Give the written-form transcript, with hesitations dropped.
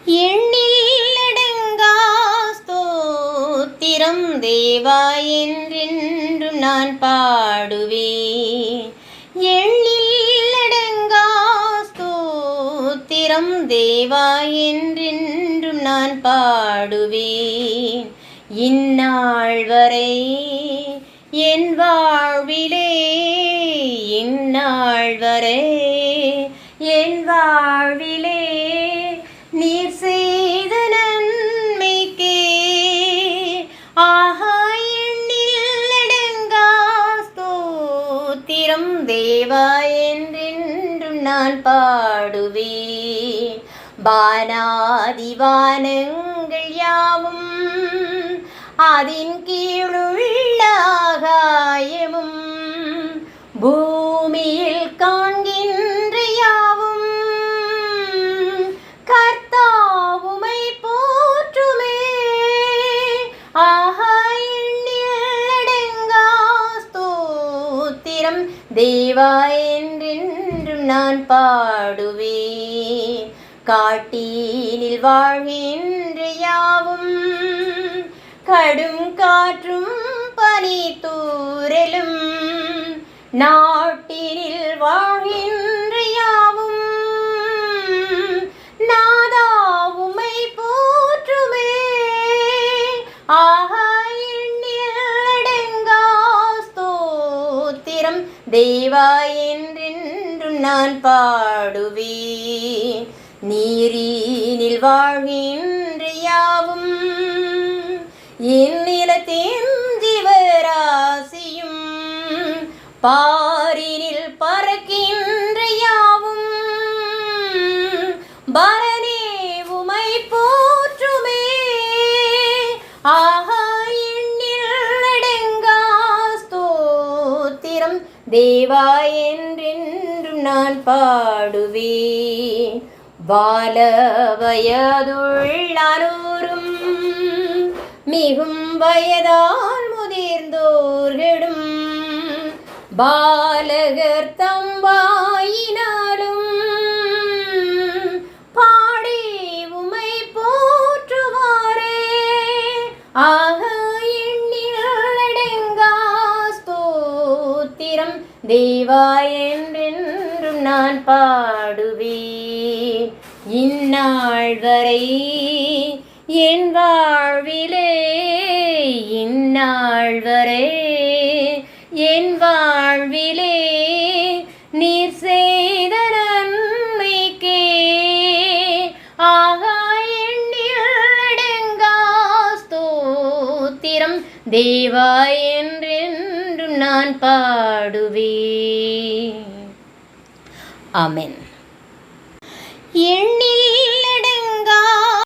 எண்ணிலடங்கா ஸ்தோத்திரம் தேவா என்றென்றும் நான் பாடுவேன். எண்ணிலடங்கா ஸ்தோத்திரம் தேவா என்றென்றும் நான் பாடுவேன். இந்நாள் வரை என் வாழ்விலே, இந்நாள் வரை என் வாழ்விலே நீர் செய்த நன்மைக்கே ஆஹா எண்ணிலடங்கா ஸ்தோத்திரம் தேவா என்றென்றும் நான் பாடுவேன். வானாதி வானங்கள் யாவும் அதின் கீழுள்ள ஆகாயமும் பூமியில் காண்கின்ற யாவும் கர்த்தாவுமை போற்றுமே. ஆஹா எண்ணிலடங்கா ஸ்தோத்திரம் தேவா என்றென்றும் நான் பாடுவேன். காட்டினில் வாழ்கின்ற யாவும் கடும் காற்றும் பனி தூறலும் நாட்டினில் வாழ்கின்ற யாவும் நாதாவுமை போற்றுமே. ஆஹா எண்ணிலடங்கா ஸ்தோத்திரம் தேவா என்றென்றும் நான் பாடுவேன். நீரினில் வாழ்கின்ற யாவும் என்னிலத்தின் ஜீவராசியும் பாரினில் பறக்கின்ற யாவும் பரனே உமை போற்றுமே. ஆஹா எண்ணிலடங்கா ஸ்தோத்திரம் தேவா என்றென்றும் நான் பாடுவேன். பால வயதுள்ளானோரும் மிகும் வயதால் முதிர்ந்தோர்களும் பாலகர் தம் வாயினாலும் பாடி உமை போற்றுவாரே. ஆக எண்ணிலடங்கா ஸ்தோத்திரம் தேவா என்றென்றும் நான் பாடுவேன். இந்நாள் வரை என் வாழ்விலே, இந்நாள் வரை என் வாழ்விலே நீர் செய்த நன்மைக்கே ஆகா எண்ணிலடங்கா ஸ்தோத்திரம் தேவா என்றென்றும் நான் பாடுவேன். ஆமென். எண்ணில்